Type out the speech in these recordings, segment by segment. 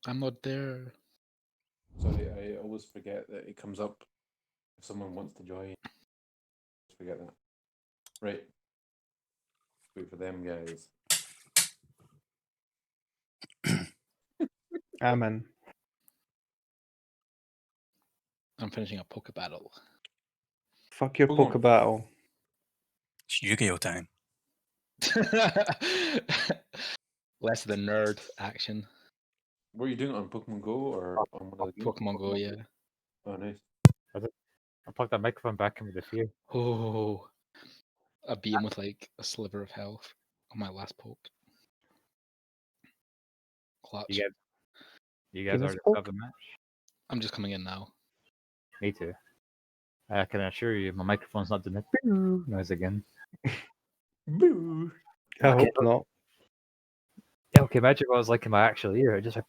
I'm not there. Sorry, I always forget that it comes up if someone wants to join. Just forget that. Right. Wait for them, guys. I'm in. I'm finishing a poke battle. Fuck your Hold on. poke battle. It's Yu-Gi-Oh time. Less of the nerd action. Were you doing it on Pokemon Go or on one of the games? Pokemon Go, yeah. Oh, nice. I plugged that microphone back in with a few. Oh, I beat him with like a sliver of health on my last poke. Clutch. You guys Give us already poke. got the match? I'm just coming in now. Me too. I can assure you, my microphone's not doing the noise again. Boo! I Okay. hope not. Yeah, okay, imagine what I was like in my actual ear. It just like.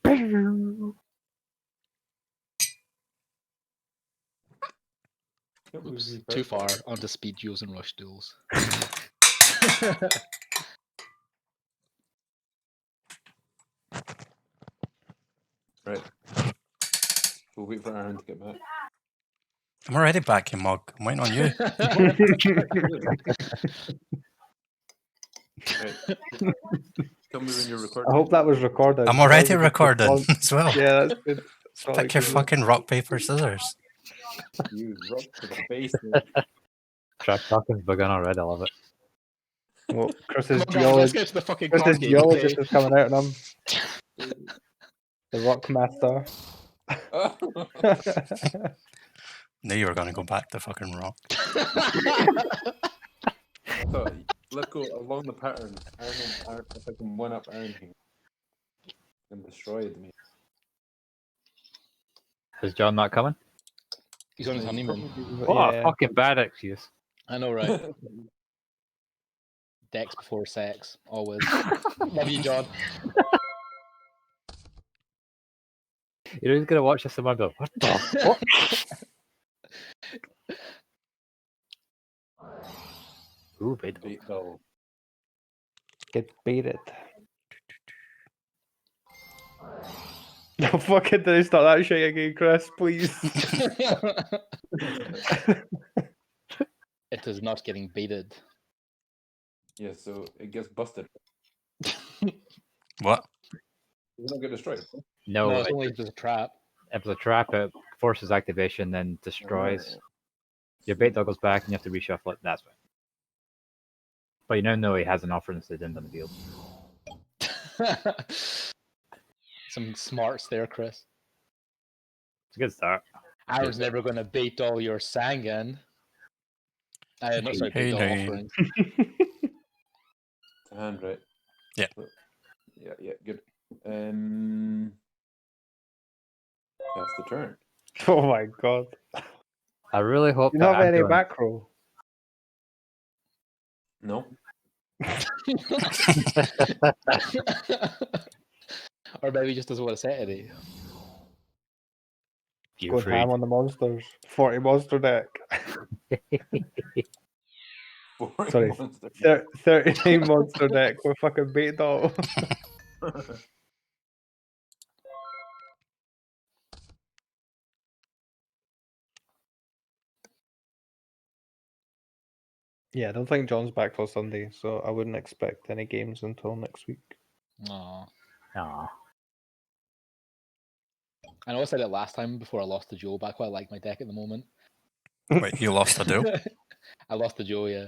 Oops, too far onto speed duels and rush duels. Right. We'll wait for Aaron to get back. I'm already back, you mug. I'm waiting on you. Right. Tell me when you're recording. I hope that was recorded. I'm already That was a recording response. as well. Yeah, that's good. That's all I Pick your can do. fucking rock, paper, scissors. You rock to the face. Trash talking's begun already. I love it. Well, Come on, guys, let's get to the fucking card Chris's game. geologist Okay? is coming out on him. The rock master. Knew you were going to go back to fucking rock. So let's go along the pattern. Aaron, if I can one up Aaron here and destroy me. Is John not coming? He's on his honeymoon. What a fucking bad excuse. I know, right? Dex before sex, always. Love you, John. You know he's gonna watch this and go, what the fuck? Ooh, bait. Bait double. Get baited. No, fucking don't start that shit again, Chris, please. It is not getting baited. Yeah, so it gets busted. What? Does it not get destroyed? No, No, it's only just a trap. if it's a trap, it forces activation, then destroys. Your bait dog goes back and you have to reshuffle it. That's right. But you now know he has an offer instead on the field. Some smarts there, Chris. It's a good start. Aaron's never going to bait all your Sangan. Not sorry, Hey, bait all no. offerings. Hand, right? Yeah. Yeah, good. That's the turn. Oh my god. I really hope You that don't have any ambulance- back row. No. Or maybe he just doesn't want to set any. You Going ham freak. on the monsters. 40 monster deck. 40 Sorry. monster. 39 monster deck with fucking bait doll. Yeah, I don't think John's back till Sunday, so I wouldn't expect any games until next week. Aw. Aw. I know I said it last time before I lost to Joe, but I quite like my deck at the moment. Wait, you lost a duel? I lost to Joe, yeah.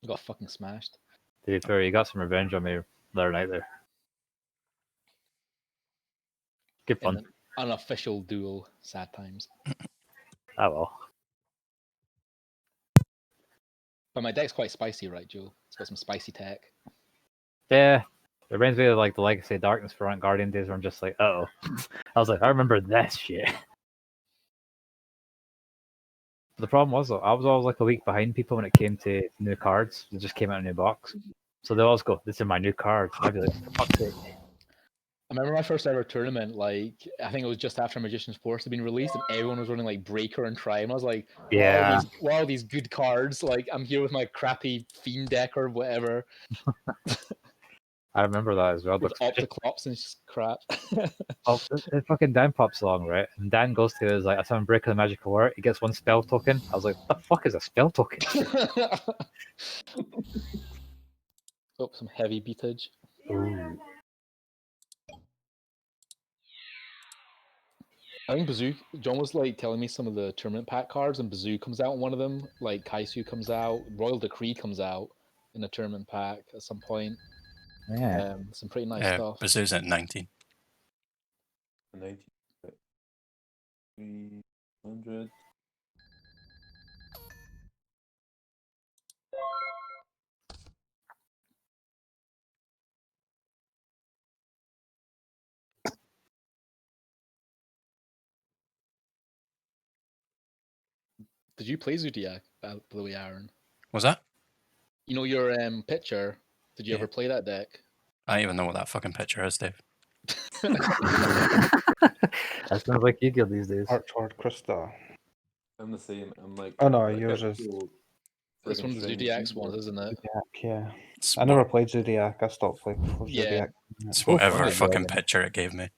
I got fucking smashed. To be fair, you got some revenge on me the other night there. Good In fun. an unofficial duel, sad times. Oh well. But my deck's quite spicy, right, Joe? It's got some spicy tech. Yeah. It reminds me of like the Legacy of Darkness for Guardian days where I'm just like, oh. I was like, I remember this shit. The problem was though, I was always like a week behind people when it came to new cards. They just came out in a new box. So they always go, this is my new card. I'd be like, for fuck's sake. I remember my first ever tournament, like, I think it was just after Magician's Force had been released, and everyone was running, like, Breaker and Triumph. I was like, Yeah. wow, these good cards. Like, I'm here with my crappy Fiend deck or whatever. I remember that as well. With But Opticlops and just crap. oh, the fucking Dan Pop song, right? And Dan goes to his like, I summon break of the magical word. He gets one spell token. I was like, what the fuck is a spell token? Oh, some heavy beatage. Ooh. I think Bazoo. John was like telling me some of the tournament pack cards, and Bazoo comes out in one of them. Like Kaisu comes out, Royal Decree comes out in a tournament pack at some point. Yeah. Some pretty nice stuff. Bazoo's at 19. 90. 300. Did you play Zodiac, by the way, Aaron? Was that? You know your picture. Did you Yeah. ever play that deck? I don't even know what that fucking picture is, Dave. That sounds like you deal these days. Archward Krista. I'm the same. I'm like. Oh no, like, yours I is feel It's friggin' one of the strange Zodiac's people. ones, isn't it? Zodiac, yeah. It's, I never played Zodiac. I stopped playing before Yeah. Zodiac. it's Oh, whatever fuck it, fucking Dragon. picture it gave me.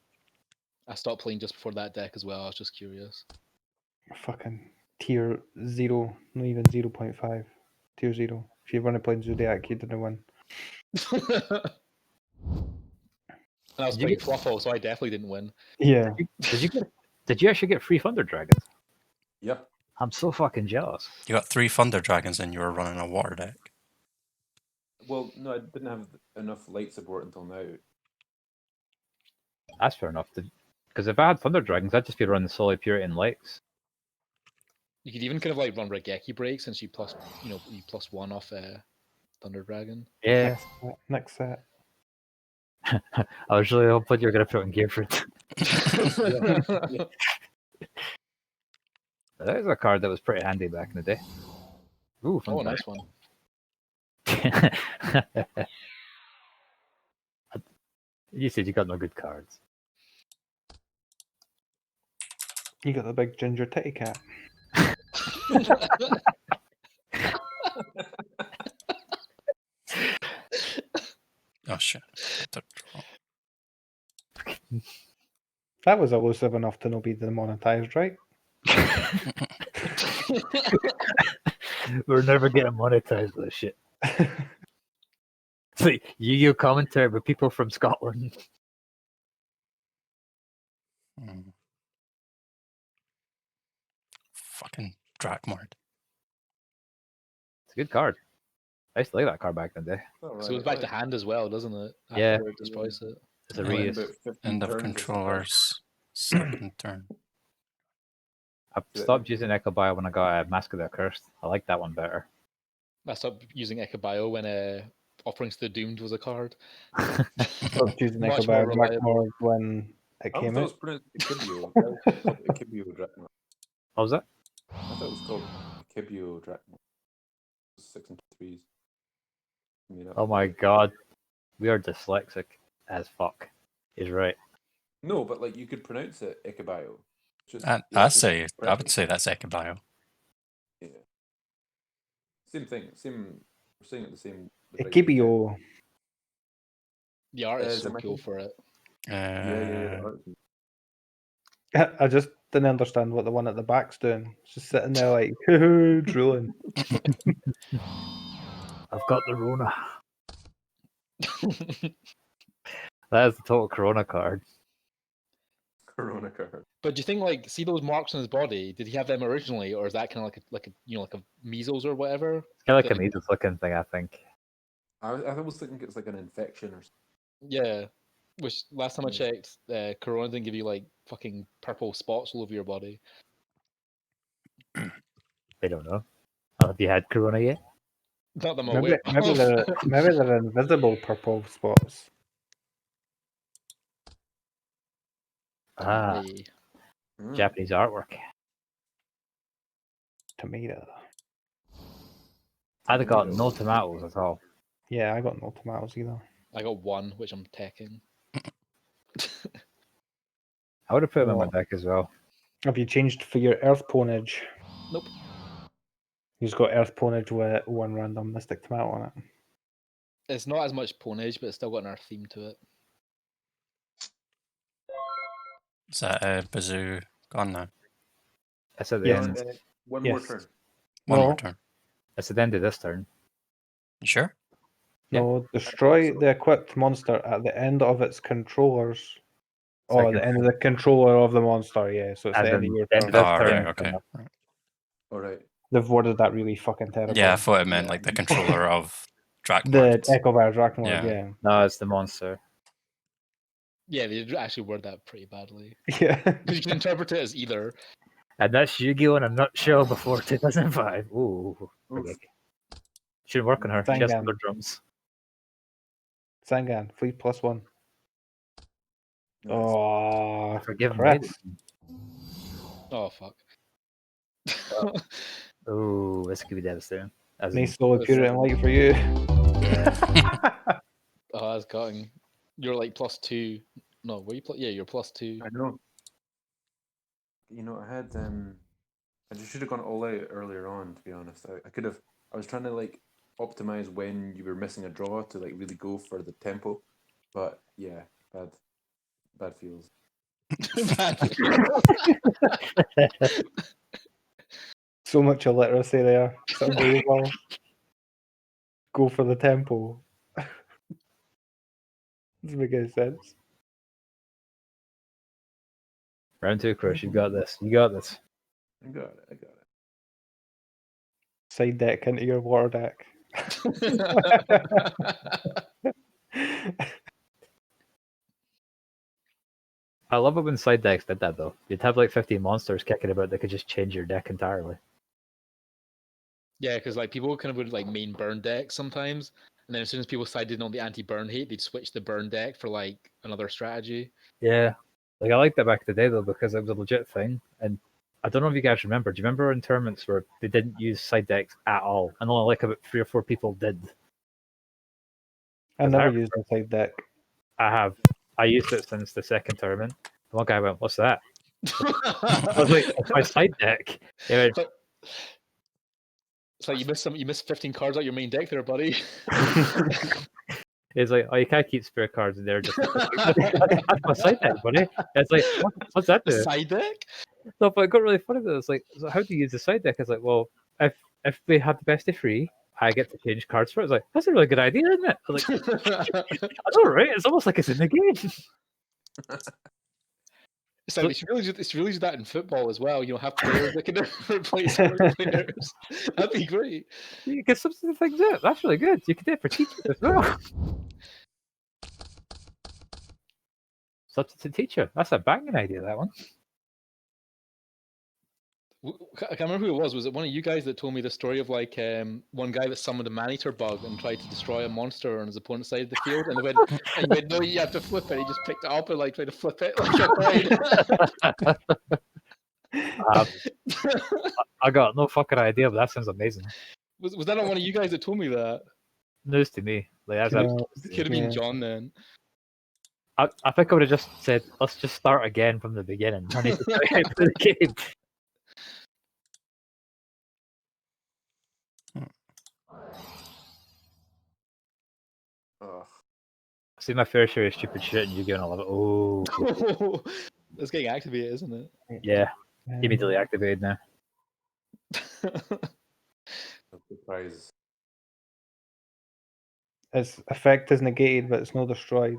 I stopped playing just before that deck as well. I was just curious. Fucking tier 0, not even 0.5. Tier 0. If you've only played Zodiac, you didn't win. And I was Did you playing get- Fluffle, so I definitely didn't win. Yeah. Did you actually get free Thunder Dragons? Yep. I'm so fucking jealous. You got 3 Thunder Dragons and you were running a water deck. Well, no, I didn't have enough light support until now. That's fair enough. Because if I had Thunder Dragons, I'd just be running solely Purity and Lakes. You could even kind of like run Regeki break since you you +1 off Thunder Dragon. Yeah. Next set. I was really hoping you were going to put in Gearford. Yeah. That was a card that was pretty handy back in the day. Ooh, fun Oh, fact. nice one. You said you got no good cards. You got the big ginger titty cat. Oh shit. That was elusive enough to not be demonetized, right? We're never getting monetized with this shit. So you commentary with people from Scotland. Hmm. Fucking Drakmord. It's a good card. I used to like that card back in the day. All So it goes back to hand as well, doesn't it? Yeah. After it destroys it. It's a Yeah. reuse. End of controller's second turn. I stopped using Echo Bio when I got Mask of the Accursed. I like that one better. I stopped using Ekabio when Offerings to the Doomed was a card. Stopped using Much Echo Bio more reliable. Blackmore when it I came thought it out. was pronounced Ikibio. I thought it was called Ikibio Drachma. What was that? I thought it was called Ikibio Drachma. 6 and 3s. Oh my god. We are dyslexic as fuck. He's right. No, but like you could pronounce it Ikibio. Just, I would say that's Ekabio. Yeah. Same thing. Same. We're saying it the same. Ikibio. The art is Is so it my cool thing? for it. Yeah. I just didn't understand what the one at the back's doing. It's just sitting there like, drooling. I've got the Rona. That is the total Corona card. Corona card. But do you think like see those marks on his body? Did he have them originally, or is that kind of like a measles or whatever? It's kind of like a That- measles looking thing, I think. I was thinking it's like an infection or something. Yeah. Which last time I Yeah. checked, Corona didn't give you like fucking purple spots all over your body. They don't know. Have you had Corona yet? Not that I'm Maybe, aware maybe, of. they're invisible purple spots. Ah, Hey. Japanese artwork. Tomato. I'd have got no tomatoes at all. Yeah, I got no tomatoes either. I got one, which I'm taking. I would have put them in my Oh. deck as well. Have you changed for your Earth Ponage? Nope. He's got Earth Ponage with one random Mystic Tomato on it. It's not as much Ponage, but it's still got an Earth theme to it. Is that Bazoo gone now? It's at the Yes. end. One more Yes. turn. One more No. turn. It's at the end of this turn. You sure? No, destroy the equipped monster at the end of its controllers. Or Second the end of the controller of the monster, yeah. So it's As the end in of your the end turn. of this Oh, turn. right, okay. Right. All right. They've worded that really fucking terribly. Yeah, I thought it meant Yeah. like the controller of The Drakmord. Echo Bar Drakmord, Yeah. yeah. No, it's the monster. Yeah, they did actually word that pretty badly. Yeah. Because you can interpret it as either. And that's Yu-Gi-Oh! In a nutshell before 2005. Ooh. Oof. Shouldn't work on her. She has Sangan. other drums. Sangan, fleet +1. Nice. Oh, Forgive me. Chris. Oh fuck. Oh, this could be devastating. As in, Nice solid purity and light for you. Oh, that's cutting. You're like +2. No, were you? Yeah, you're +2. I know. You know, I had I just should have gone all out earlier on. To be honest, I could have. I was trying to like optimize when you were missing a draw to like really go for the tempo, but yeah, bad feels. So much illiteracy there. It's unbelievable. Go for the tempo. Doesn't make any sense. round 2, Chris. You got this. You got this. I got it. I got it. Side deck into your water deck. I love it when side decks did that, though. You'd have like 15 monsters kicking about that could just change your deck entirely. Yeah, because like people kind of would like main burn deck sometimes, and then as soon as people decided on the anti-burn hate, they'd switch the burn deck for like another strategy. Yeah. Like, I liked that back in the day, though, because it was a legit thing. And I don't know if you guys remember. Do you remember in tournaments where they didn't use side decks at all? And only like about 3 or 4 people did. I never used a side deck. I have. I used it since the second tournament. The one guy went, "What's that?" I was like, "It's my side deck." He went, It's like you missed 15 cards out your main deck there, buddy. He's like, "Oh, you can't keep spare cards in there." Just that's my side deck, buddy. It's like, what's that do? Side deck? No, but it got really funny though. It's like, so how do you use the side deck? It's like, well, if we have the best of 3, I get to change cards for it. It's like, that's a really good idea, isn't it? I was like, that's all right. It's almost like it's in the game. It's like it's really do that in football as well. You know, have players that can replace other players. That'd be great. You can substitute things out. That's really good. You can do it for teachers as well. Substitute teacher. That's a banging idea, that one. I can't remember who it was. Was it one of you guys that told me the story of like one guy that summoned a man-eater bug and tried to destroy a monster on his opponent's side of the field, and he went, "No, you have to flip it." He just picked it up and like tried to flip it like a coin. I got no fucking idea, but that sounds amazing. Was that not one of you guys that told me that? News to me. Like, that's No, It could have been John then. I think I would have just said, let's just start again from the beginning. I need to try out the game. Ugh. I've seen my fair share of stupid shit and Yu-Gi-Oh! And I love it. Oh, That's getting activated, isn't it? yeah. Immediately activated now. Surprise. Its effect is negated, but it's not destroyed.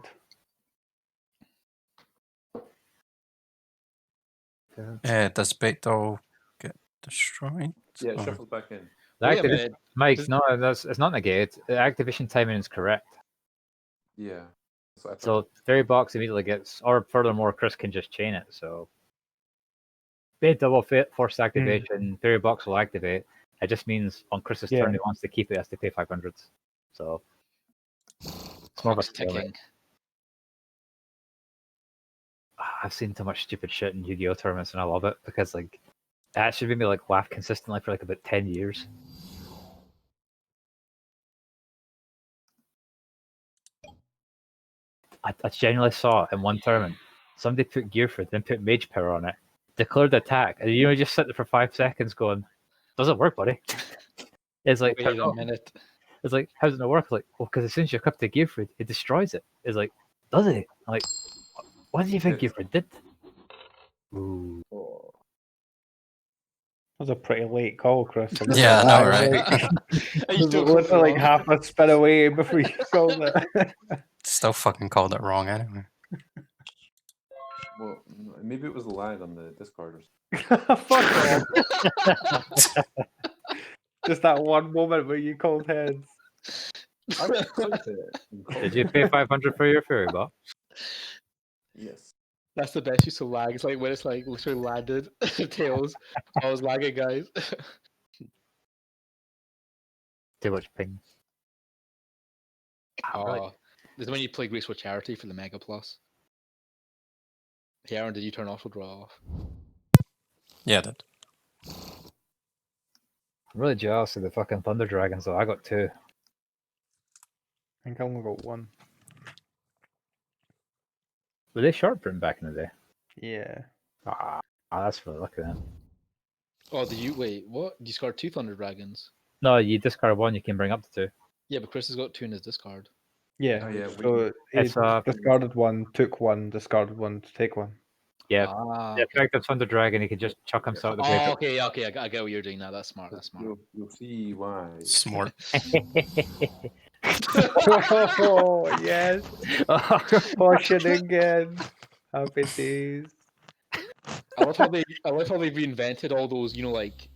Does Bait Doll get destroyed? Yeah, it Or- shuffles back in. The Wait a activation, minute. Mike, Does- no, it's not negated. The activation timing is correct. Yeah. So, I thought- So Fairy Box immediately gets, or furthermore, Chris can just chain it. So Bait double forced activation, Fairy Box will activate. It just means on Chris's turn, he wants to keep it, he has to pay 500s. So it's more of a Clock's ticking. stalemate. I've seen too much stupid shit in Yu-Gi-Oh! Tournaments, and I love it because like it actually made me like laugh consistently for like about 10 years. I genuinely saw in one tournament somebody put Gearford, then put Mage Power on it, declared attack, and you know just sit there for 5 seconds going, "Doesn't work, buddy." It's like Wait a minute. It's like, how does it work? Like, well, because as soon as you equip the gear for it, it destroys it. It's like, does it? I'm like, what do you think Yes. Gearfried did? Ooh. Oh. That was a pretty late call, Chris. I'm not Yeah, gonna I know, lie, right? like, I it used was to literally like half a spin away before you called it. Still fucking called it wrong anyway. Well, maybe it was a lag on the Discord or something. Fuck off. Just that one moment where you called heads. I clicked it and called Did you it. pay 500 for your fairy box? Yes. That's the best use of lag. It's like when it's like literally landed tails. I was lagging, guys. Too much ping. Ah, really? This is when you play Graceful Charity for the Mega Plus. Hey, Aaron, did you turn auto draw off? Yeah, that. I'm really jealous of the fucking Thunder Dragons, though. I got 2. I think I only got one. Were they short print back in the day? Yeah. That's really lucky then. Oh, did you wait? What? You scored 2 Thunder Dragons? No, you discard 1, you can bring up to 2. Yeah, but Chris has got 2 in his discard. Yeah. Oh, yeah. So he It's discarded one, took one, discarded one to take one. yeah. Ah, The okay. effect of Thunder Dragon, he can just chuck himself the Oh, graveyard. okay, okay. I get what you're doing now. That's smart. That's smart. You'll see why. Smart. Oh, yes. Portion again. Happy days. I love how they've reinvented all those, like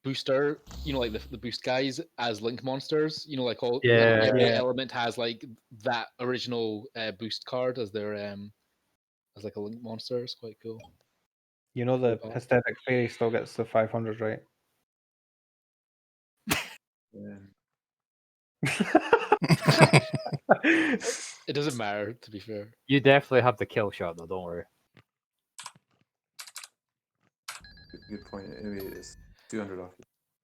booster, like the boost guys as link monsters. Like all Yeah. every Yeah. element has like that original boost card as their as like a link monster. It's quite cool. You know the Cool. Hysteric Fairy still gets the 500, right? It doesn't matter, to be fair. You definitely have the kill shot, though, don't worry. Good point. Anyway, it's 200 off.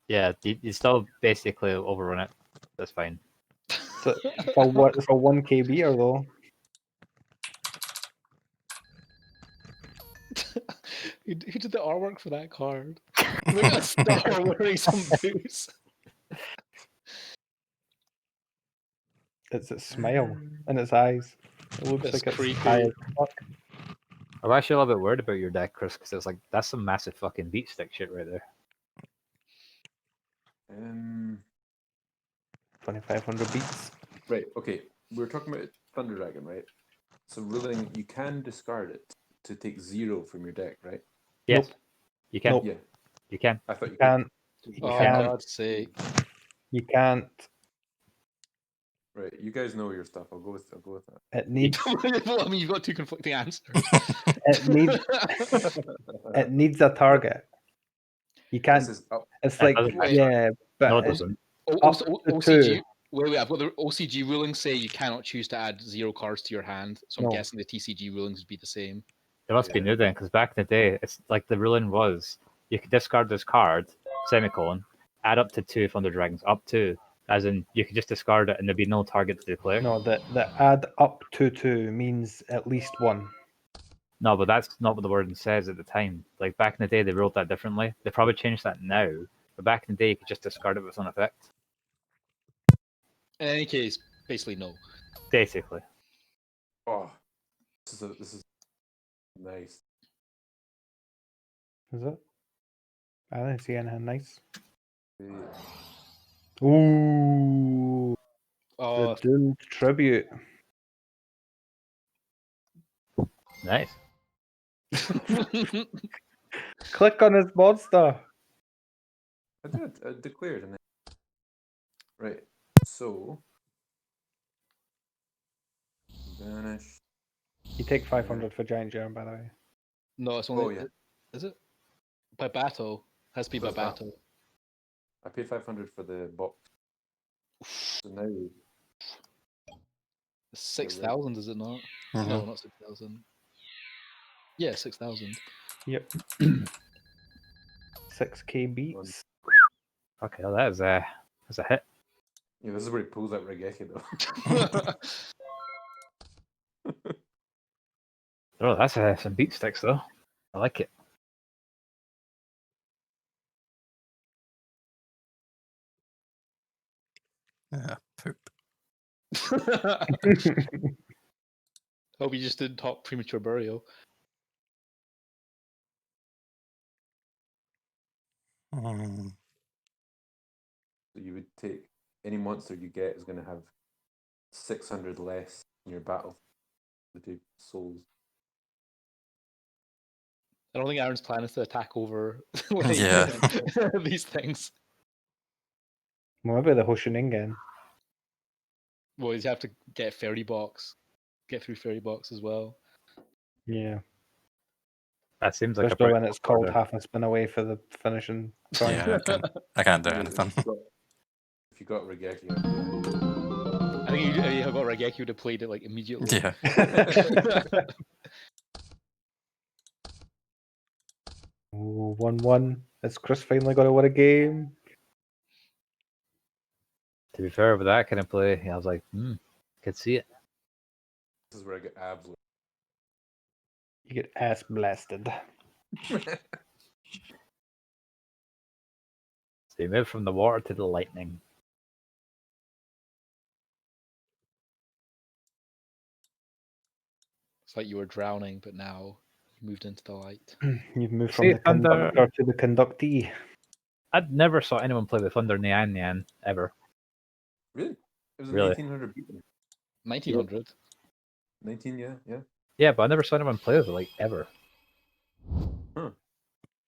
Yeah, you still basically overrun it. That's fine. So, for 1k beater though. Who did the artwork for that card? Look at a star wearing some boots. It's its smile and its eyes. It looks That's like it's creepy. high as fuck. I'm actually a little bit worried about your deck, Chris, because it's like that's some massive fucking beat stick shit right there. 2500 beats. Right. Okay. We were talking about Thunder Dragon, right? So ruling, you can discard it to take 0 from your deck, right? Yes, Nope. you can. Nope. Yeah. You can. I thought you Can't. could. You Oh, can't. God's sake. You can't. Right. You guys know your stuff. I'll go with that. It needs. Well, I mean, you've got 2 conflicting answers. It needs. It needs a target. You can't. This is up. It's like doesn't actually. yeah, but No, it it's, doesn't. Up to OCG. 2. Wait, I've got the OCG rulings say you cannot choose to add 0 cards to your hand. So I'm No. guessing the TCG rulings would be the same. It must be Yeah. new then, because back in the day, it's like the ruling was you could discard this card, semicolon, add up to 2 Thunder Dragons, up to, as in you could just discard it and there'd be no target to declare. no, the add up to 2 means at least 1. No, but that's not what the wording says at the time. Like back in the day, they wrote that differently. They probably changed that now, but back in the day, you could just discard it with an effect. In any case, basically no. Basically. Oh, this is nice. Is it? I didn't see anything nice. Yeah. Ooh, Oh, the Doomed Tribute. Nice. Click on his monster. I did. I declared, and then right. So vanish. You take 500 for Giant Germ, by the way. no, it's only. Oh yeah. Is it? By battle. Has to be by What's that? battle. I paid 500 for the box. So now 6,000, is it not? Mhm. No, not 6,000. Yeah, 6,000. Yep. 6k beats. Okay, well, that's a hit. yeah, this is where he pulls out Regeki though. Oh, that's some beat sticks though. I like it. Yeah, poop. Hope you just didn't talk premature burial. Mm. So you would take any monster you get is going to have 600 less in your battle. The two souls. I don't think Aaron's plan is to attack over Yeah. these things. Well, maybe the Hoshiningen. Well, you have to get fairy box, get through fairy box as well. Yeah. That seems like Especially a when it's called order. half a spin away for the finishing try. Yeah, I can't do Yeah, anything. If you got Regeki, I think you have got Raigeki would have played it like immediately. Yeah. 1-1. Has Chris finally got to win a game? To be fair, with that kind of play, I was like, could see it. this is where I get absolutely. You get ass blasted. So you move from the water to the lightning. It's like you were drowning, but now you moved into the light. You've moved See, from the Thunder- conductor to the conductee. I never saw anyone play with Thunder Nyan ever. Really? It was a Really? 1900 beatdown. 1900. 19, yeah. Yeah, but I never saw anyone play with it like ever.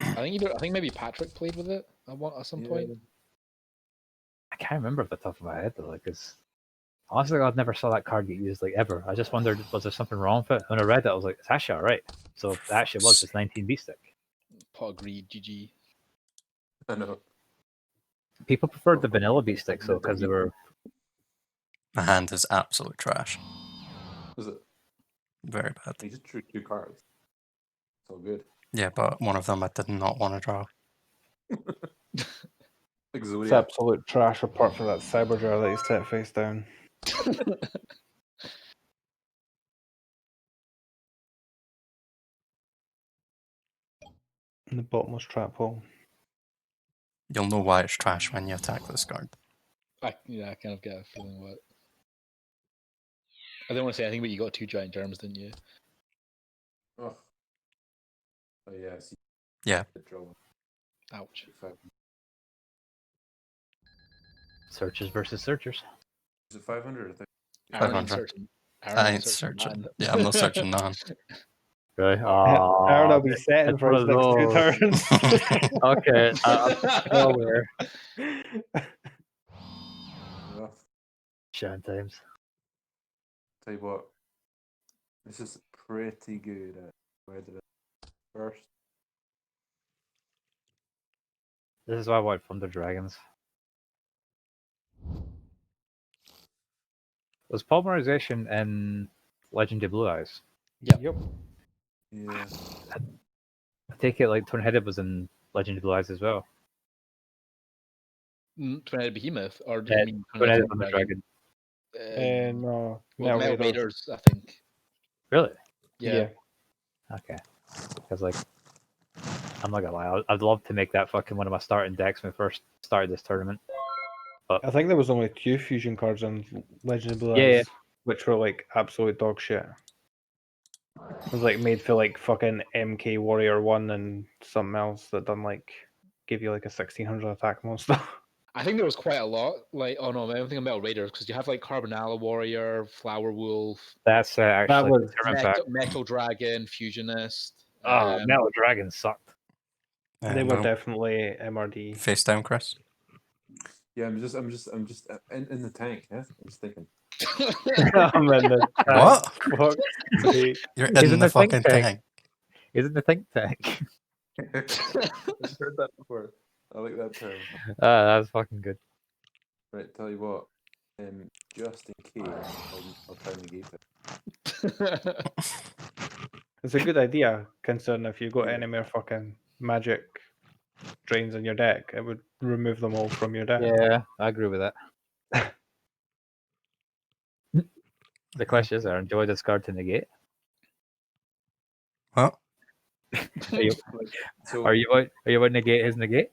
I think maybe Patrick played with it at some point. I can't remember off the top of my head though, like, cause honestly, I never saw that card get used like ever. I just wondered, was there something wrong with it? When I read it, I was like, it's actually alright. So it actually was just 19 beat stick. Pot agreed, GG. I know. People preferred the vanilla beat sticks though, because they were My hand is absolute trash. Was it? Very bad. He just drew 2 cards. It's all good. Yeah, but one of them I did not want to draw. Like It's Zodiac. absolute trash apart from that Cyberjar that he's set face down. In the bottomless trap hole. You'll know why it's trash when you attack this card. I kind of get a feeling what. I don't want to say anything, but you got 2 giant germs, didn't you? Oh yeah, I see. Yeah. The draw. Ouch. searchers versus searchers. Is it 500? I think. Aaron ain't 500. searching. Aaron I ain't ain't searching. none. Yeah, I'm not searching none. Really? Aaron will be setting it's for his one of next 2 those. turns. Okay, I'm well aware. Rough. Shan times. Tell you what, this is pretty good at where did it first. This is why I want Thunder Dragons. Was polymerization in Legend of Blue Eyes? Yep. Yeah. I take it like Twin Headed was in Legend of Blue Eyes as well. Twin-headed behemoth, or do you mean Twin Headed Twin-headed Thunder dragon? Dragon. No. Well, Metal Metal Raiders. Raiders, I think. Really? Yeah. Okay. Because like, I'm not gonna lie, I'd love to make that fucking one of my starting decks when we first started this tournament. I think there was only 2 fusion cards in Legend of Blue Yeah, Eyes, which were like absolute dog shit. It was like made for like fucking MK Warrior 1 and something else that done like give you like a 1600 attack monster. I think there was quite a lot. Like, oh no, I'm thinking about Raiders because you have like Carbonella Warrior, Flower Wolf, That's actually was- the tournament pack. Metal Dragon, Fusionist. Oh, Metal Dragon sucked. They were No. definitely MRD. Face down, Chris. Yeah, I'm just in the tank. Yeah, I'm just thinking. I'm in the What? fuck's sake. You're He's in in the the think fucking tank. tank. He's in the think tank. I've heard that before. I like that term. That's fucking good. Right, tell you what. Just in case, I'll try and negate it. It's a good idea, considering if you got Yeah. any more fucking magic drains in your deck, it would remove them all from your deck. Yeah, I agree with that. The question is, Aaron, do I discard to negate? What? Are you So, are you about to negate his negate?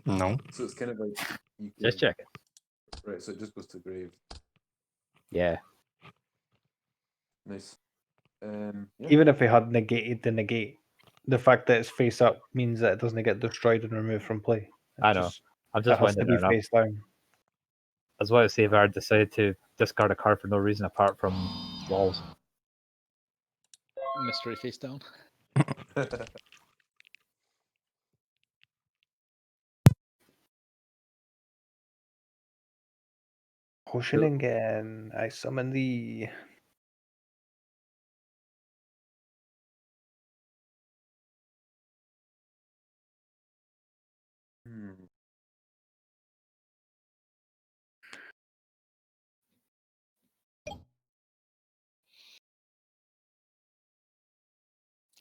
No. so it's kind of like you Just could, checking. Right, so it just goes to the grave. Yeah. Nice. Yeah. Even if he had negated the negate, the fact that it's face up means that it doesn't get destroyed and removed from play. I know. I'm It just has to winding be it up. face down. I was about to say if I decided to discard a card for no reason apart from walls. Mystery face down. Hoshiningen, I summon thee. Hmm.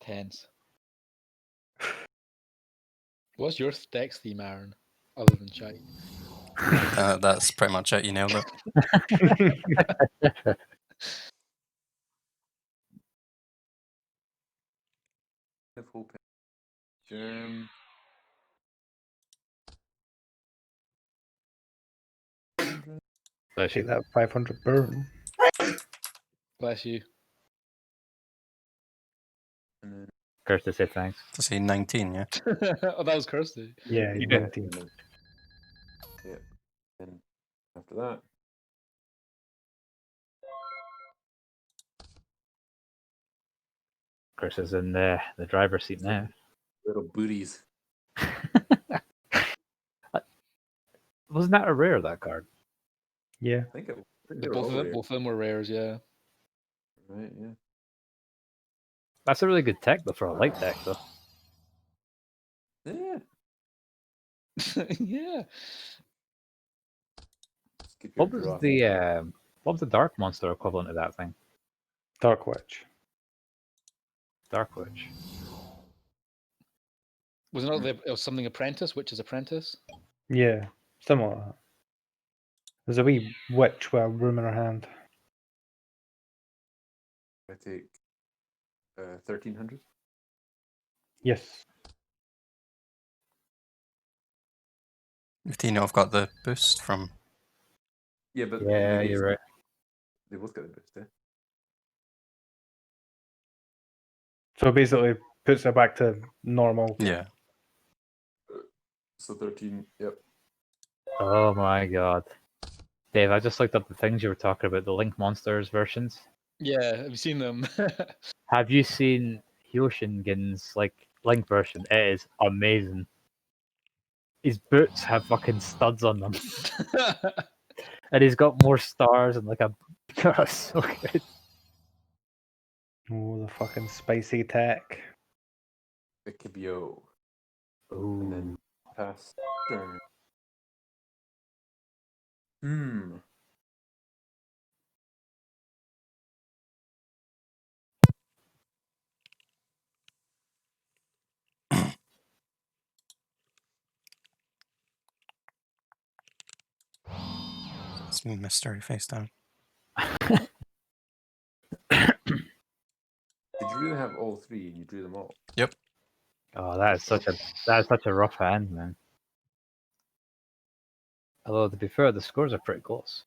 Tense. What's your deck's theme, Aaron? Other than shite. That's pretty much it. You nailed it. Of hope. Germ. Bless Take you. that 500 burn. Bless you. And then Curse to say thanks. To say 19, yeah. Oh, that was Kirsty. Yeah, You he's did. 19. Yeah. And after that, Curse is in the driver's seat now. little booties. Wasn't that a rare, that card? Yeah. I think it. Both of them were rares, yeah. Right. Yeah. That's a really good tech though for a light deck though. Yeah. Yeah. Skip your What was draft. the dark monster equivalent of that thing? Dark Witch. Dark Witch. Was it not it was something apprentice, which is apprentice? Yeah, something like that. There's a wee witch with a room in her hand. I take 1300. Yes. Do you know I've got the boost from? Yeah, but Yeah, they both, you're right. They both got the boost. Yeah. So it basically puts her back to normal. Yeah. So 13. Yep. Oh my god. Dave, I just looked up the things you were talking about, the Link Monsters versions. Yeah, have you seen them? Have you seen Hyoshingen's Link version? It is amazing. His boots have fucking studs on them. And he's got more stars and like a so good. Oh, the fucking spicy tech. Ikibio. And Ooh. then pass turn. Hmm. It's mystery face down. Did you really have all three and you drew them all? Yep. Oh, that is such a rough hand, man. Although to be fair, the scores are pretty close.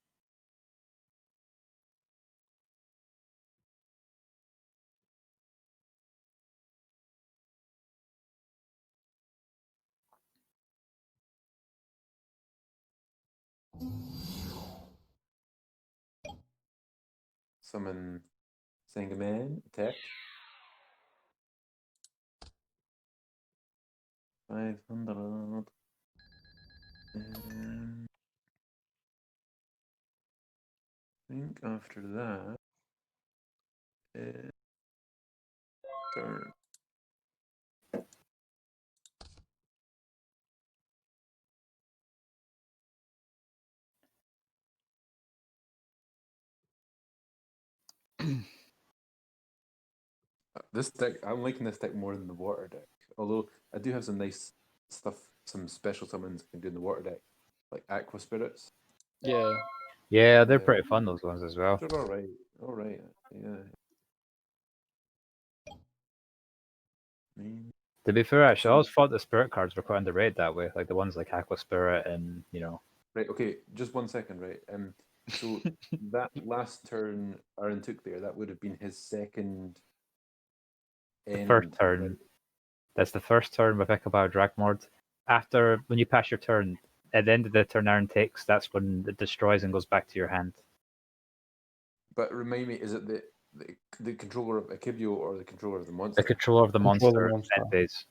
Summon Sangaman, attack. 500. And I think after that, turn. This deck, I'm liking this deck more than the water deck. Although I do have some nice stuff, some special summons I can do in the water deck, like Aqua Spirits. Yeah. Yeah, they're Yeah. pretty fun, those ones as well. They're all right. All right. Yeah. To be fair, actually, I always thought the spirit cards were quite underrated that way. Like the ones like Aqua Spirit and, Right. Okay. Just 1 second. Right. So that last turn Aaron took there, that would have been his second. The first End, turn. right? That's the first turn with Ichabod Dragmord. After, when you pass your turn, at the end of the turn Aaron takes, that's when it destroys and goes back to your hand. But remind me, is it the controller of Akibio or the controller of the monster? The controller of the Control the monster, monster. end phase.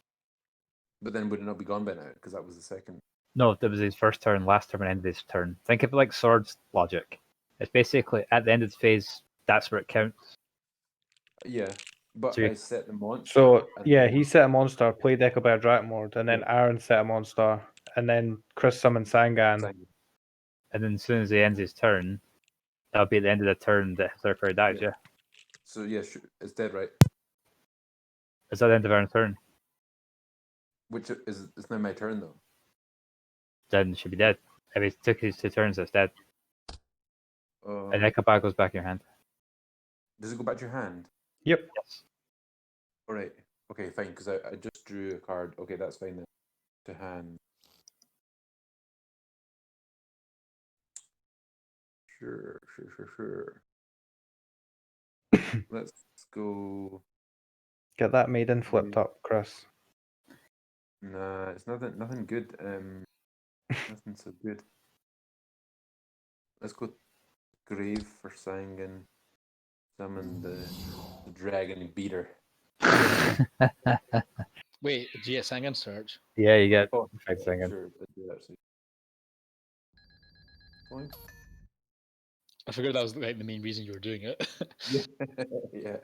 But then would it not be gone by now? Because that was the second. No, that was his first turn, last turn, and end of his turn. Think of it like Swords logic. It's basically at the end of the phase, that's where it counts. Yeah. But So you- I set the monster. So at yeah, the he set a monster, played Ecobert Drakmord, and then Aaron set a monster, and then Chris summoned Sangan. Sangan. And then as soon as he ends his turn, that'll be at the end of the turn that Berserker dies, yeah. So yeah, it's dead, right? Is that the end of Aaron's turn? Which is it's now my turn though. Then it should be dead. If he took his 2 turns, it's dead. And Ichabod goes back in your hand. Does it go back to your hand? Yep. Yes. All right. Okay, fine. Because I just drew a card. Okay, that's fine then. To hand. Sure. Let's go. Get that maiden flipped up, Chris. Nah, it's nothing good. Nothing so good. Let's go grave for Sangan. Summon the dragon beater. Wait, GS Sangan search. Yeah, you get Oh, effect singing. sure. Let's do that. Actually. Fine. I figured that was like the main reason you were doing it. Yeah. Yeah.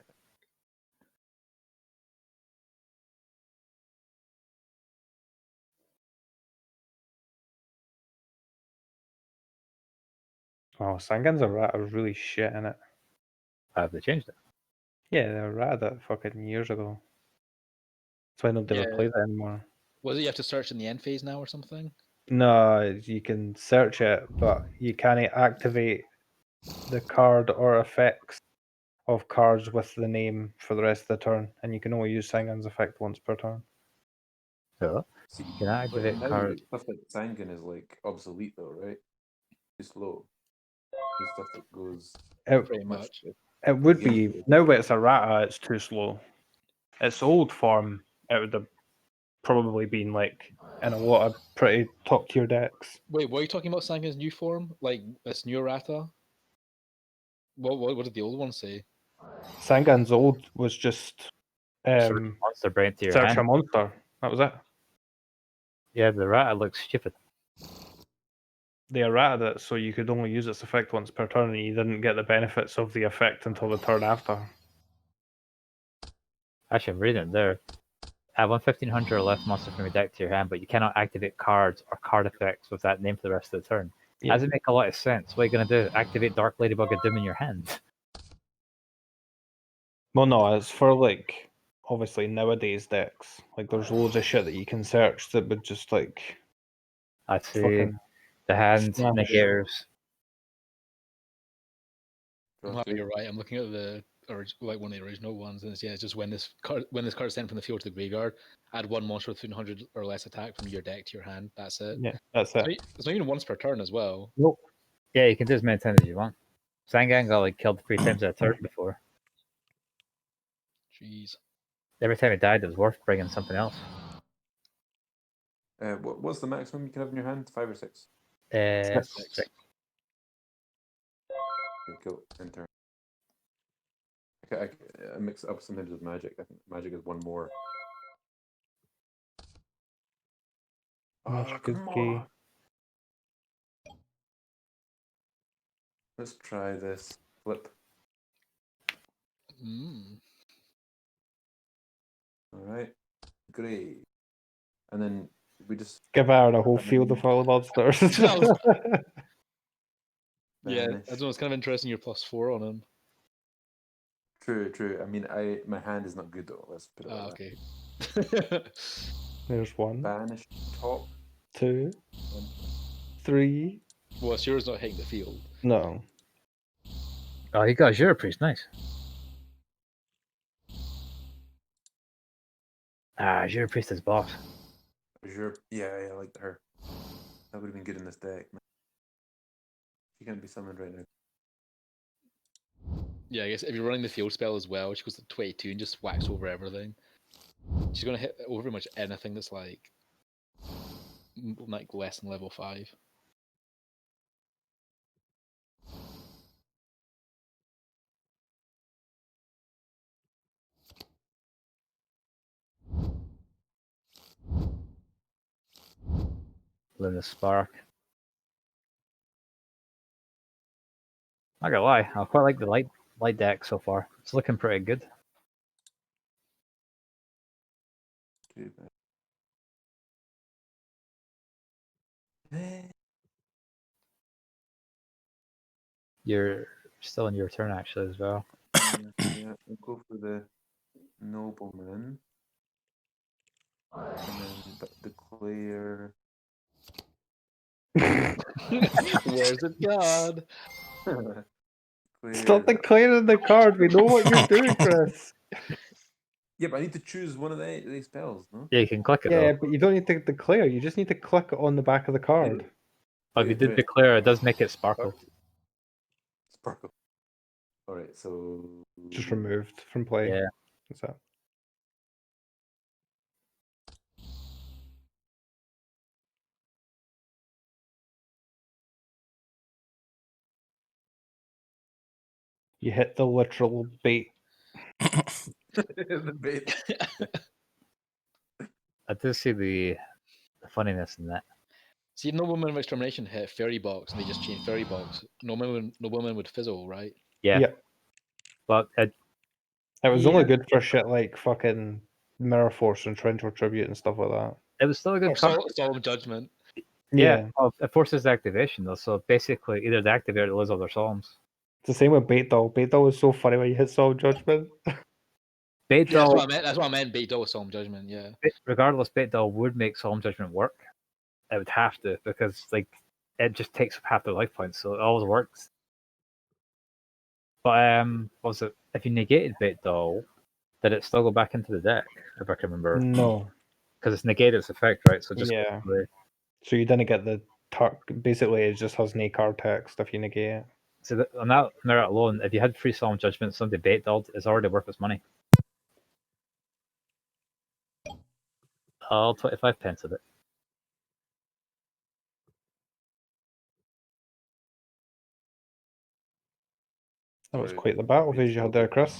Oh, Sangan's are really shit in it. Have they changed it? Yeah, they were rad that fucking years ago. That's why nobody ever Yeah. plays it anymore. Was it you have to search in the end phase now or something? No, you can search it, but you can't activate the card or effects of cards with the name for the rest of the turn, and you can only use Sangan's effect once per turn. So, See, can I but activate now card? stuff like Sangan is like obsolete though, right? Too slow. Need stuff that goes Pretty much. It would Again, be now that it's a Rata, it's too slow. Its old form, it would have probably been like in a lot of pretty top tier decks. Wait, what are you talking about Sangan's new form? Like this new errata? What did the old one say? Sangan's old was just Monster brain to your search hand. a monster. That was it. Yeah, the rat looks stupid. They errated it so you could only use its effect once per turn, and you didn't get the benefits of the effect until the turn after. Actually, I'm reading it there. Add 1/1500 or less monster from your deck to your hand, but you cannot activate cards or card effects with that name for the rest of the turn. Yeah. Doesn't make a lot of sense. What are you going to do? Activate Dark Ladybug and Doom in your hand? Well, no, it's for like obviously nowadays decks. Like there's loads of shit that you can search that would just like I see. fucking The hand smash. negators. No, you're right. I'm looking at the like one of the original ones, and it's just when this card is sent from the field to the graveyard, add one monster with 1500 or less attack from your deck to your hand. That's it. Yeah, that's it. It's not even once per turn as well. Nope. Yeah, you can do as many times as you want. Sangan got like killed 3 times a turn before. Jeez. Every time he died, it was worth bringing something else. What's the maximum you can have in your hand? 5 or 6? Six. Six. Okay, cool. Enter. Okay, I mix it up sometimes with magic. I think magic is one more. Magic is come key. on. Let's try this. Flip. All right. Great. And then we just Give Aaron a whole field of all the monsters. Yeah, banish. that's what's kind of interesting. You're +4 on him. True. I mean, my hand is not good though. Let's put it like that. Okay. There's one, Banish top. 2, 3. Well, it's yours not hitting the field. No. Oh, he got Azure Priest. Nice. Azure Priest is boss. Azure. Yeah, I like her. That would have been good in this deck. Man. She can't be summoned right now. Yeah, I guess if you're running the field spell as well, she goes to 22 and just whacks over everything. She's gonna hit over pretty much anything that's like less than level 5. Luminous Spark. Not gonna lie, I quite like the light deck so far. It's looking pretty good. Too bad. You're still in your turn actually as well. Yeah, I'll go for the nobleman. And then declare. Where's it gone? Stop declaring the card. We know what you're doing, Chris. Yeah, but I need to choose one of these spells, no? Yeah, you can click it Yeah, though. but you don't need to declare. You just need to click on the back of the card. But if you did Right. declare, it does make it sparkle. Sparkle. Alright, so. Just removed from play. Yeah. That's it. You hit the literal bait. The bait. I do see the funniness in that. See, if Nobleman of Extermination hit Fairy Box and they just changed Fairy Box, Nobleman would fizzle, right? Yeah. Yep. But It was Yeah. only good for shit like fucking Mirror Force and Torrential Tribute and stuff like that. it was still a good Or card. Solemn Judgment. Yeah. Well, it forces activation though, so basically either they activate or lose all their psalms. It's the same with Bait Doll. Bait Doll was so funny when you hit Soul Judgment. Bait Yeah, that's Doll, what I meant. That's what I meant. Bait Doll with Solemn Judgment. Yeah. regardless, Bait Doll would make Solemn Judgment work. It would have to because like it just takes up half their life points, so it always works. But what was it? If you negated Bait Doll, did it still go back into the deck? If I can remember, No. because it's negated its effect, right? So just Yeah. So you didn't get the basically it just has no card text if you negate it. so on that merit alone, if you had free Solemn Judgment, somebody Bait Dolled, it's already worth its money. I'll 25 pence of it. That was Sorry, quite the battle Bait phase you had there, Chris.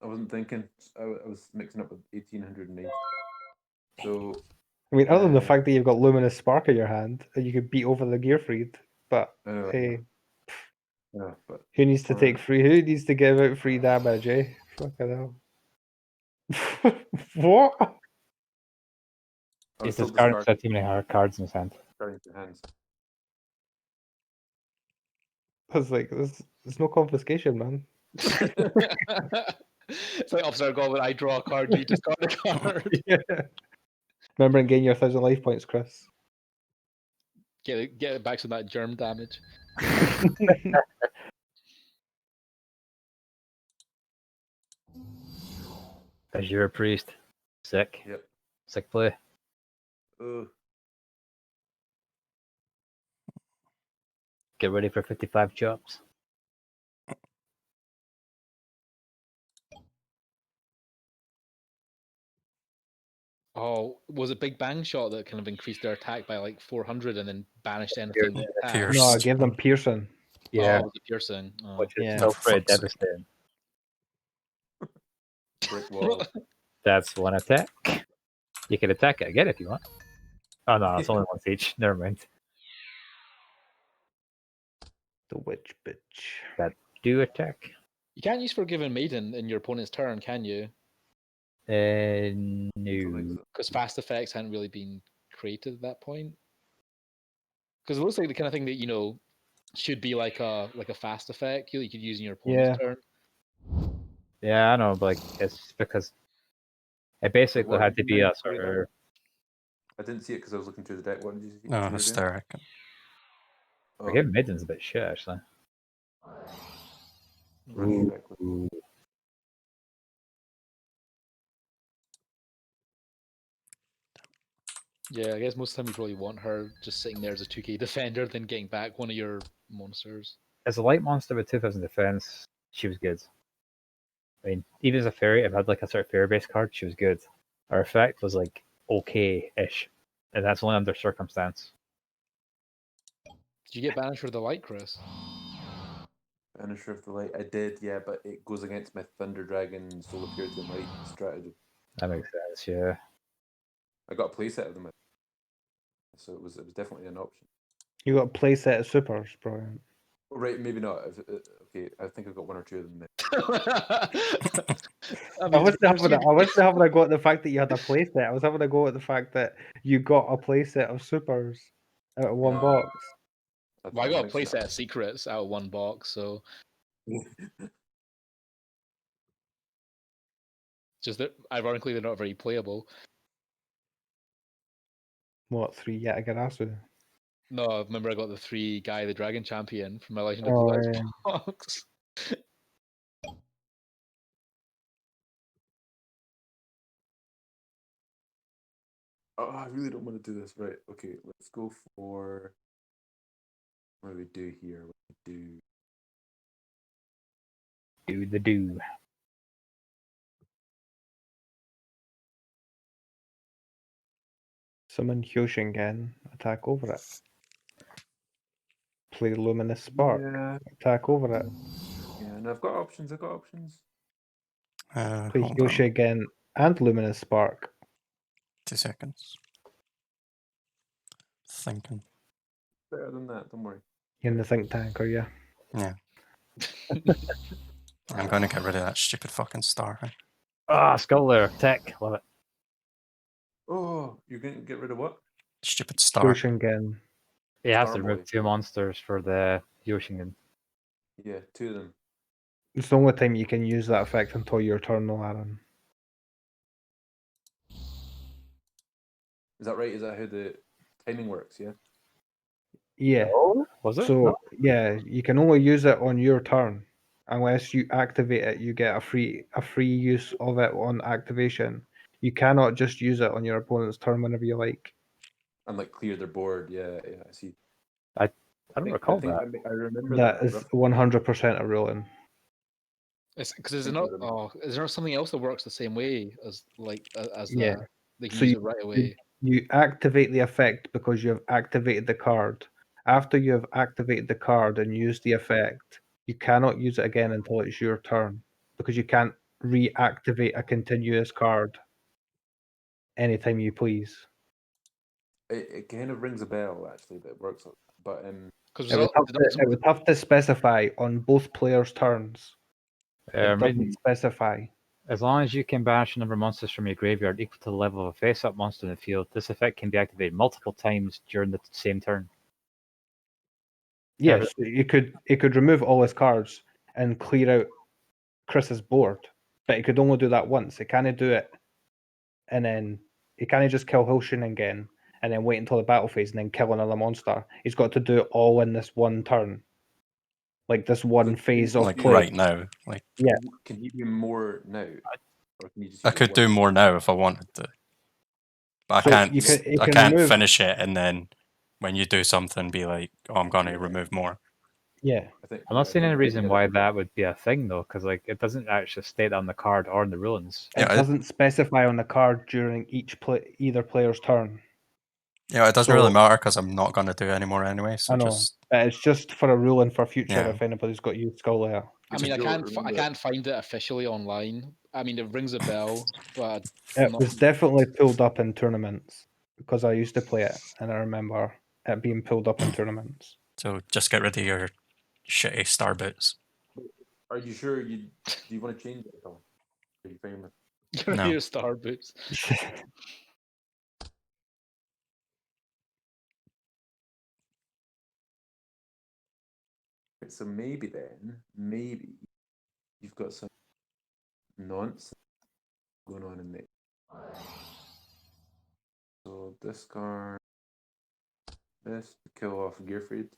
I wasn't thinking. I was mixing up with 1880. So. I mean, other than the fact that you've got Luminous Spark in your hand and you could beat over the Gearfried, but hey, Yeah, but who needs to take free? Who needs to give out free damage, eh? Fucking hell. What? I was He's still discarding discarding too many hard cards in his hand. your hands. I was like, there's no confiscation, man. It's like Officer Goblin, I draw a card, you discard a card. Yeah. Remember and gain your 1,000 life points, Chris. Get it back to that germ damage. Because you're a priest. Sick. Yep. Sick play. Get ready for 55 chops. Oh, was it Big Bang Shot that kind of increased their attack by like 400 and then banished anything that attacked? Pierce. No, I gave them piercing. Yeah. Oh, it was a piercing. Oh. Which is Yeah. still For pretty fuck's sake. devastating. Brick wall. That's one attack. You can attack it again if you want. Oh no, it's only once each. Never mind. The witch bitch. Do attack. You can't use Forgiven Maiden in your opponent's turn, can you? No. Because fast effects hadn't really been created at that point. Because it looks like the kind of thing that, you know, should be like a fast effect you could use in your opponent's turn. Yeah, I know, but like it's because it basically What had to did you be a make? sort of. I didn't see it because I was looking through the deck. What did you see? No, you were doing? hysteric. Oh, Forgiven Maiden's a bit shit actually. Ooh. Yeah, I guess most of the time you probably want her just sitting there as a 2k defender, then getting back one of your monsters. As a light monster with 2000 defense, she was good. I mean, even as a fairy, if I had like a sort of fairy based card, she was good. Her effect was like okay-ish, and that's only under circumstance. Did you get Banisher of the Light, Chris? Banisher of the Light. I did, yeah, but it goes against my Thunder Dragon Solar Purity and Light strategy. That makes sense, yeah. I got a playset of them, so it was definitely an option. You got a playset of supers, brilliant. Oh, right, maybe not. Okay, I think I got one or two of them. I wasn't having a go at the fact that you had a playset. I was having a go at the fact that you got a playset of supers out of one No. box. Well, I got a playset of secrets out of one box, so just that ironically they're not very playable. What, 3 Yatagarasu? No, I remember I got the 3 Guy the Dragon Champion from my Legend of the Oh, West yeah. box. Oh, I really don't want to do this. Right, okay, let's go for... What do we do here? What do we do? Do the do. Summon Hyoshingen, attack over it. Play Luminous Spark, Yeah, attack over it. yeah, and I've got options. Play Hold on. Hyoshingen and Luminous Spark. 2 seconds. Thinking. Better than that, don't worry. You're in the think tank, are you? Yeah. I'm going to get rid of that stupid fucking star. Ah, Skull Lair, tech, love it. Oh, you're going to get rid of what? Stupid star. Hyoshingen. He has to Starboy. remove 2 monsters for the Yoshingen. Yeah, 2 of them. It's the only time you can use that effect until your turn, though, Aaron. Is that right? Is that how the timing works? Yeah. Yeah. Oh, was it? So No? yeah, you can only use it on your turn, unless you activate it. You get a free use of it on activation. You cannot just use it on your opponent's turn whenever you like. And like clear their board. Yeah, I see. I don't recall that. I remember That that. is 100% a ruling. It's because is Thank there you not? very much. Oh, is there something else that works the same way as Yeah. that? They can So use it right away. You activate the effect because you have activated the card. After you have activated the card and used the effect, you cannot use it again until it's your turn because you can't reactivate a continuous card anytime you please. It kind of rings a bell actually that it works, but Because It would have to specify on both players' turns. It I doesn't mean, specify. as long as you can banish a number of monsters from your graveyard equal to the level of a face-up monster in the field, this effect can be activated multiple times during the same turn. Yes, it could remove all his cards and clear out Chris's board, but it could only do that once. It can't do it, and then it can't just kill Hilshin again, and then wait until the battle phase and then kill another monster. He's got to do it all in this one turn, like this one phase of Like play. right now. Like Yeah. Can you do more now? Or can you just I use it could do once? more now if I wanted to. But So I you can't can- it I can can't remove- finish it and then when you do something be like, oh, I'm gonna remove more. Yeah, I think, I'm not seeing any reason yeah, why that would be a thing though, because like it doesn't actually state on the card or in the rulings. it Yeah, doesn't specify on the card during either player's turn. Yeah, it doesn't really So- matter because I'm not gonna do any more anyway. So I know, just but it's just for a ruling for future Yeah. if anybody's got used Skull Lair. I mean, I Joe, can't remember- find it officially online. I mean, it rings a bell, but It not- was definitely pulled up in tournaments because I used to play it, and I remember it being pulled up in tournaments. so just get rid of your shitty star boots. Are you sure do you want to change it at all? Are you fine with No. your star boots. it? So maybe you've got some nonsense going on in there. So discard this to kill off Gearfried.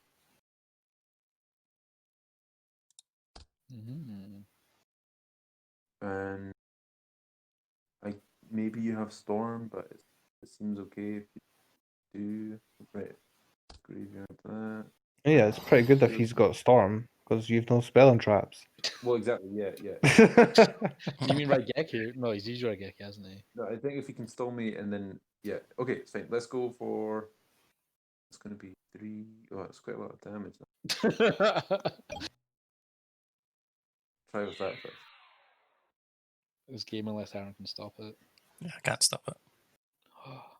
Mhm. And maybe you have Storm, but it seems okay. Right. Graveyard that. Yeah, it's pretty good if he's got Storm, because you've no spelling traps. Well, exactly. Yeah. You mean Raigeki? No, he's used Raigeki, hasn't he? No, I think if he can stall me and then okay, it's fine. Let's go for. It's going to be 3. Oh, it's quite a lot of damage. Try with that first. This game, unless Aaron can stop it. Yeah, I can't stop it.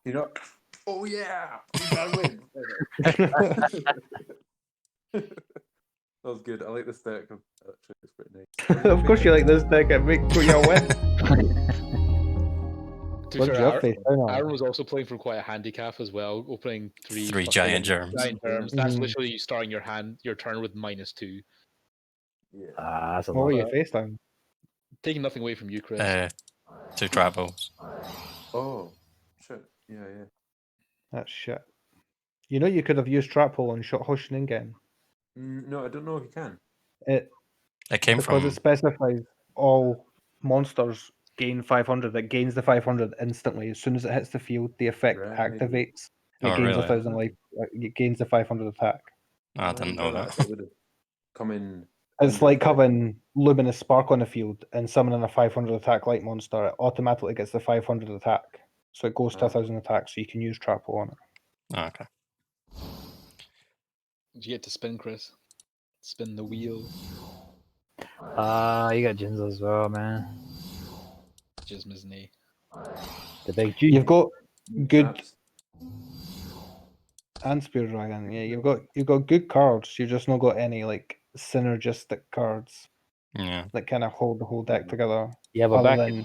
You know. Oh yeah, we gotta win. That was good. I like this deck. Actually, it's pretty nice. Of course you like this deck, it make your win. To be What's fair, your Aaron, face down on? Aaron was also playing for quite a handicap as well, opening three Three fucking giant germs. Giant germs. That's Mhm. literally you starting your turn with -2. Yeah. That's a What lot. were your face down? Taking nothing away from you, Chris. 2 travels. Oh shit. Yeah. That's shit. You know you could have used Trap Hole and shot Hoshiningen. No, I don't know if you can. It It came because from it specifies all monsters gain 500. It gains the 500 instantly as soon as it hits the field. The effect Right. activates. And it Oh, gains really? 1,000 life. It gains the 500 attack. I didn't know that. It would have come in. It's under like 500. having Luminous Spark on the field and summoning a 500 attack light monster. It automatically gets the 500 attack, so it goes to 1,000 attack. So you can use Trap Hole on it. Oh, okay. Did you get to spin, Chris? Spin the wheel. You got Jinzo as well, man. Jisma's knee. The big G. You've got good Traps. and Spear Dragon. Yeah, you've got good cards. You've just not got any like synergistic cards Yeah. that kind of hold the whole deck together. Yeah, but Other back than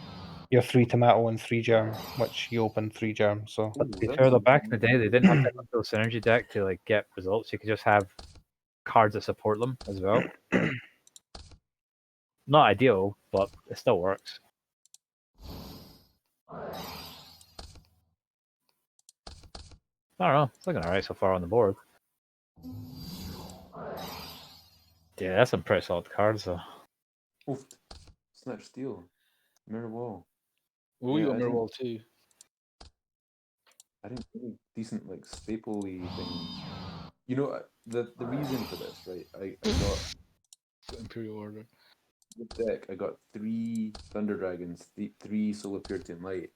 your 3 tomato and 3 germ, which you open 3 germ. So to be Ooh, fair, though, that's- back in the day, they didn't have that little synergy deck to like get results. You could just have cards that support them as well. Not ideal, but it still works. I don't know. It's looking alright so far on the board. Yeah, that's some pretty solid cards, though. Oof. Snatch Steel. Mirror Wall. Oh, you Yeah, got I Mirror think- Wall too. I didn't think decent like stapley things. You know the reason for this, right? I got Imperial Order. the deck. I got 3 Thunder Dragons, 3 Solar Purity and Light,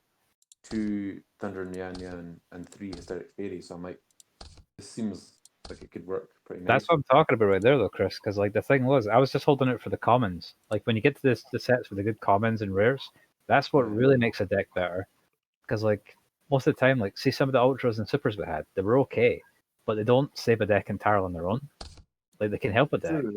2 Thunder and Yan, and 3 Hysteric Fairy. So I'm like, this seems like it could work pretty nice. That's what I'm talking about right there, though, Chris. Because like the thing was, I was just holding it for the commons. Like when you get to the sets with the good commons and rares, that's what Yeah. really makes a deck better. Because like most of the time, like see some of the ultras and supers we had, they were okay, but they don't save a deck entirely on their own. Like they can help a deck. True.